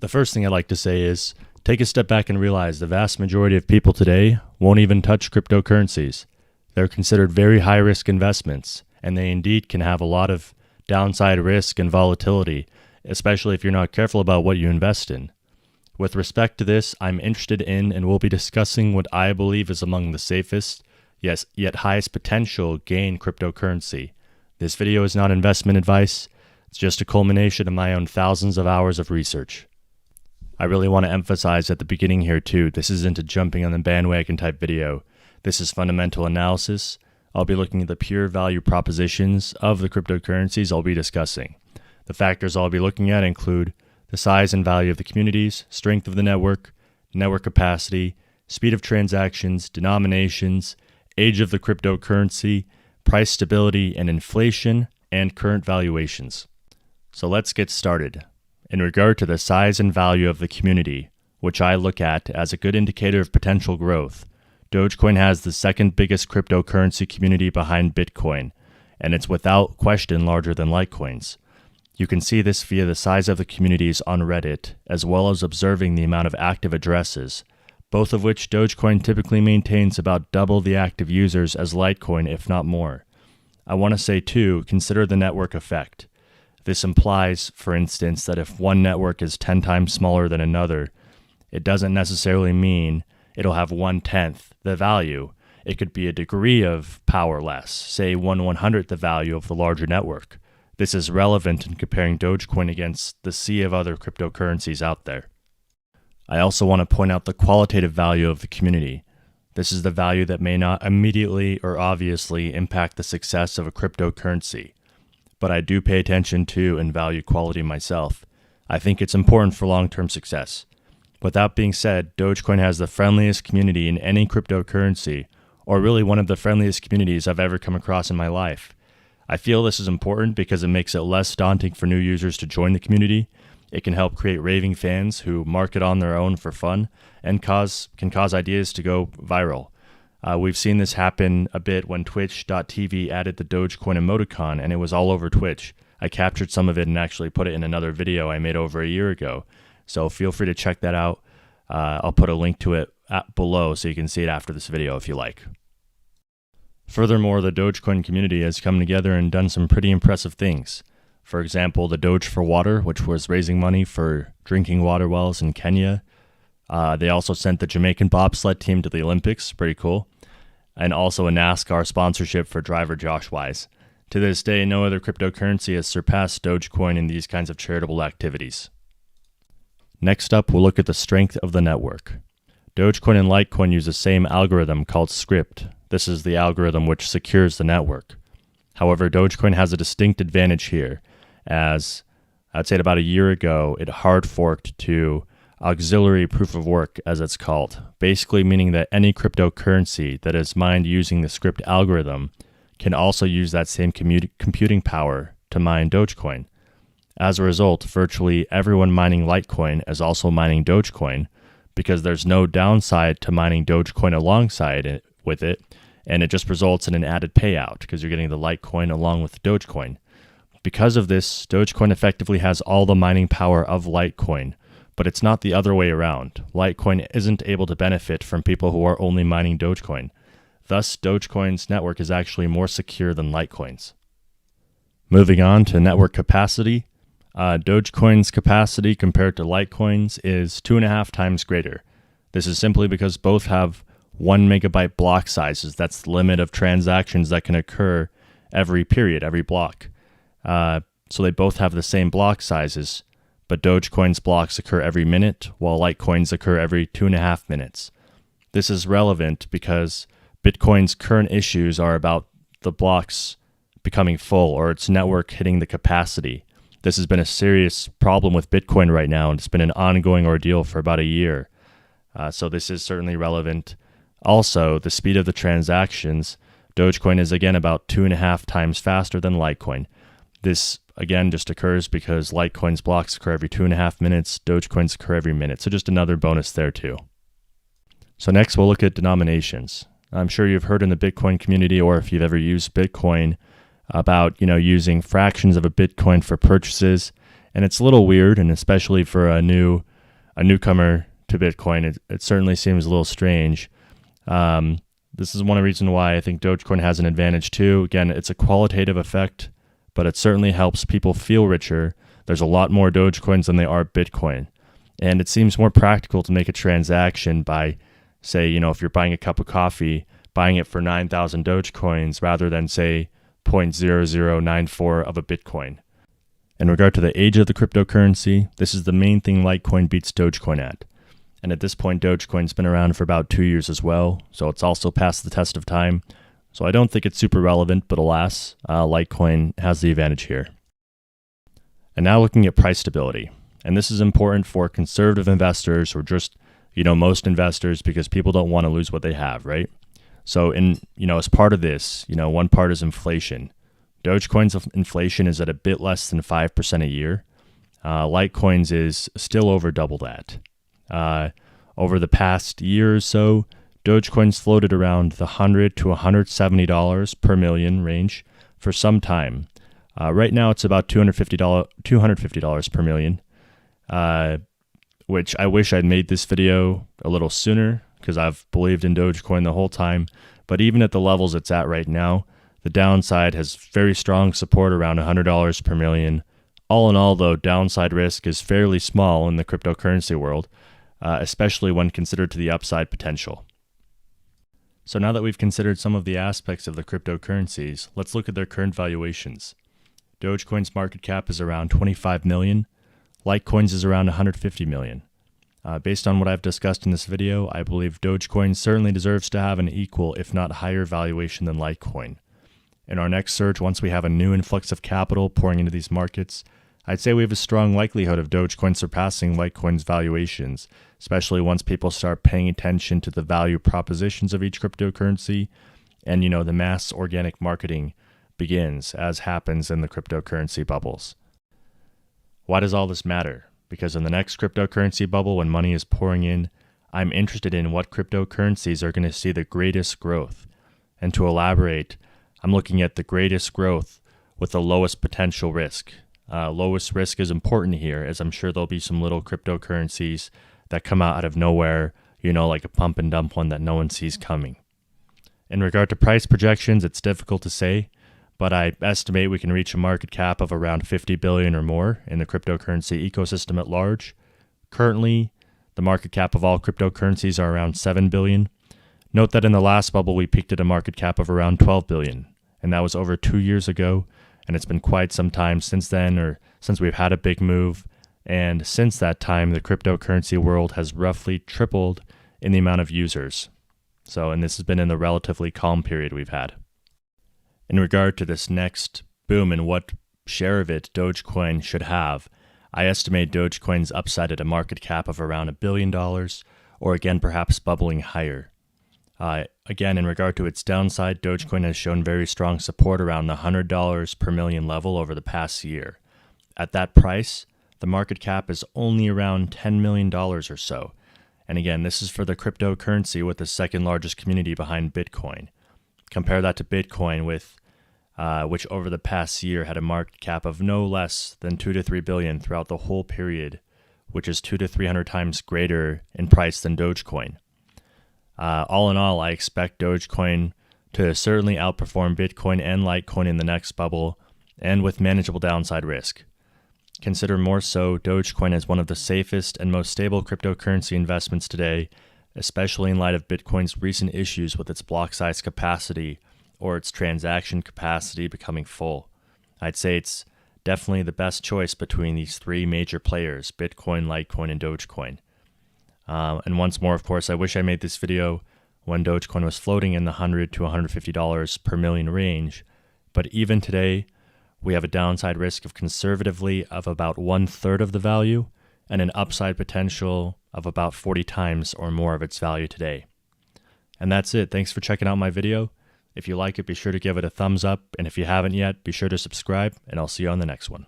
The first thing I'd like to say is take a step back and realize the vast majority of people today won't even touch cryptocurrencies. They're considered very high-risk investments, and they indeed can have a lot of downside risk and volatility, especially if you're not careful about what you invest in. With respect to this, I'm interested in and will be discussing what I believe is among the safest, yes, yet highest potential gain cryptocurrency. This video is not investment advice. It's just a culmination of my own thousands of hours of research. I really want to emphasize at the beginning here too, this isn't a jumping on the bandwagon type video. This is fundamental analysis. I'll be looking at the pure value propositions of the cryptocurrencies I'll be discussing. The factors I'll be looking at include the size and value of the communities, strength of the network capacity, speed of transactions, denominations, age of the cryptocurrency, price stability and inflation, and current valuations. So let's get started. In regard to the size and value of the community, which I look at as a good indicator of potential growth, Dogecoin has the second biggest cryptocurrency community behind Bitcoin, and it's without question larger than Litecoins. You can see this via the size of the communities on Reddit, as well as observing the amount of active addresses, both of which Dogecoin typically maintains about double the active users as Litecoin, if not more. I want to say too, consider the network effect. This implies, for instance, that if one network is 10 times smaller than another, it doesn't necessarily mean it'll have 1/10 the value. It could be a degree of power less, say 1/100th the value of the larger network. This is relevant in comparing Dogecoin against the sea of other cryptocurrencies out there. I also want to point out the qualitative value of the community. This is the value that may not immediately or obviously impact the success of a cryptocurrency, but I do pay attention to and value quality myself. I think it's important for long-term success. With that being said, Dogecoin has the friendliest community in any cryptocurrency, or really one of the friendliest communities I've ever come across in my life. I feel this is important because it makes it less daunting for new users to join the community. It can help create raving fans who market on their own for fun and can cause ideas to go viral. We've seen this happen a bit when Twitch.tv added the Dogecoin emoticon, and it was all over Twitch. I captured some of it and actually put it in another video I made over a year ago. So feel free to check that out. I'll put a link to it below so you can see it after this video if you like. Furthermore, the Dogecoin community has come together and done some pretty impressive things. For example, the Doge for Water, which was raising money for drinking water wells in Kenya. They also sent the Jamaican bobsled team to the Olympics, pretty cool. And also a NASCAR sponsorship for driver Josh Wise. To this day, no other cryptocurrency has surpassed Dogecoin in these kinds of charitable activities. Next up, we'll look at the strength of the network. Dogecoin and Litecoin use the same algorithm called script. This is the algorithm which secures the network. However, Dogecoin has a distinct advantage here, as I'd say about a year ago, it hard forked to auxiliary proof of work, as it's called, basically meaning that any cryptocurrency that is mined using the script algorithm can also use that same computing power to mine Dogecoin. As a result, virtually everyone mining Litecoin is also mining Dogecoin because there's no downside to mining Dogecoin alongside it with it, and it just results in an added payout because you're getting the Litecoin along with Dogecoin. Because of this, Dogecoin effectively has all the mining power of Litecoin, but it's not the other way around. Litecoin isn't able to benefit from people who are only mining Dogecoin. Thus, Dogecoin's network is actually more secure than Litecoin's. Moving on to network capacity, Dogecoin's capacity compared to Litecoin's is 2.5 times greater. This is simply because both have 1 megabyte block sizes. That's the limit of transactions that can occur every period, every block. So they both have the same block sizes, but Dogecoin's blocks occur every minute, while Litecoin's occur every 2.5 minutes. This is relevant because Bitcoin's current issues are about the blocks becoming full or its network hitting the capacity. This has been a serious problem with Bitcoin right now, and it's been an ongoing ordeal for about a year. So this is certainly relevant. Also, the speed of the transactions, Dogecoin is again about 2.5 times faster than Litecoin. This again just occurs because Litecoin's blocks occur every 2.5 minutes, Dogecoin's occur every minute. So just another bonus there too. So next we'll look at denominations. I'm sure you've heard in the Bitcoin community, or if you've ever used Bitcoin, about using fractions of a Bitcoin for purchases. And it's a little weird, and especially for a new a newcomer to Bitcoin, it certainly seems a little strange. This is one reason why I think Dogecoin has an advantage too. Again, it's a qualitative effect, but it certainly helps people feel richer. There's a lot more Dogecoins than there are Bitcoin. And it seems more practical to make a transaction by, say, if you're buying a cup of coffee, buying it for 9,000 Dogecoins rather than, say, 0.0094 of a Bitcoin. In regard to the age of the cryptocurrency, this is the main thing Litecoin beats Dogecoin at. And at this point, Dogecoin's been around for about 2 years as well, so it's also passed the test of time. So I don't think it's super relevant, but alas, Litecoin has the advantage here. And now looking at price stability. And this is important for conservative investors or just, most investors, because people don't want to lose what they have, right? So as part of this, one part is inflation. Dogecoin's inflation is at a bit less than 5% a year. Litecoin's is still over double that. Over the past year or so, Dogecoin's floated around the $100 to $170 per million range for some time. Right now, it's about $250 per million, which I wish I'd made this video a little sooner because I've believed in Dogecoin the whole time. But even at the levels it's at right now, the downside has very strong support around $100 per million. All in all, though, downside risk is fairly small in the cryptocurrency world, especially when considered to the upside potential. So now that we've considered some of the aspects of the cryptocurrencies, let's look at their current valuations. Dogecoin's market cap is around 25 million. Litecoin's is around 150 million. Based on what I've discussed in this video, I believe Dogecoin certainly deserves to have an equal, if not higher, valuation than Litecoin. In our next search, once we have a new influx of capital pouring into these markets, I'd say we have a strong likelihood of Dogecoin surpassing Litecoin's valuations, especially once people start paying attention to the value propositions of each cryptocurrency and, the mass organic marketing begins, as happens in the cryptocurrency bubbles. Why does all this matter? Because in the next cryptocurrency bubble, when money is pouring in, I'm interested in what cryptocurrencies are going to see the greatest growth. And to elaborate, I'm looking at the greatest growth with the lowest potential risk. Lowest risk is important here, as I'm sure there'll be some little cryptocurrencies that come out of nowhere, like a pump and dump one that no one sees coming. In regard to price projections, it's difficult to say, but I estimate we can reach a market cap of around 50 billion or more in the cryptocurrency ecosystem at large. Currently, the market cap of all cryptocurrencies are around 7 billion. Note that in the last bubble, we peaked at a market cap of around 12 billion, and that was over 2 years ago, and it's been quite some time since then, or since we've had a big move, and since that time, the cryptocurrency world has roughly tripled in the amount of users. And this has been in the relatively calm period we've had. In regard to this next boom and what share of it Dogecoin should have, I estimate Dogecoin's upside at a market cap of around $1 billion, or again, perhaps bubbling higher. Again, in regard to its downside, Dogecoin has shown very strong support around the $100 per million level over the past year. At that price, the market cap is only around $10 million or so. And again, this is for the cryptocurrency with the second largest community behind Bitcoin. Compare that to Bitcoin, which over the past year had a market cap of no less than 2 to 3 billion throughout the whole period, which is 200 to 300 times greater in price than Dogecoin. All in all, I expect Dogecoin to certainly outperform Bitcoin and Litecoin in the next bubble, and with manageable downside risk. Consider more so Dogecoin as one of the safest and most stable cryptocurrency investments today, especially in light of Bitcoin's recent issues with its block size capacity or its transaction capacity becoming full. I'd say it's definitely the best choice between these three major players, Bitcoin, Litecoin, and Dogecoin. And once more, of course, I wish I made this video when Dogecoin was floating in the $100 to $150 per million range, but even today, we have a downside risk of conservatively of about 1/3 of the value and an upside potential of about 40 times or more of its value today. And that's it. Thanks for checking out my video. If you like it, be sure to give it a thumbs up, and if you haven't yet, be sure to subscribe, and I'll see you on the next one.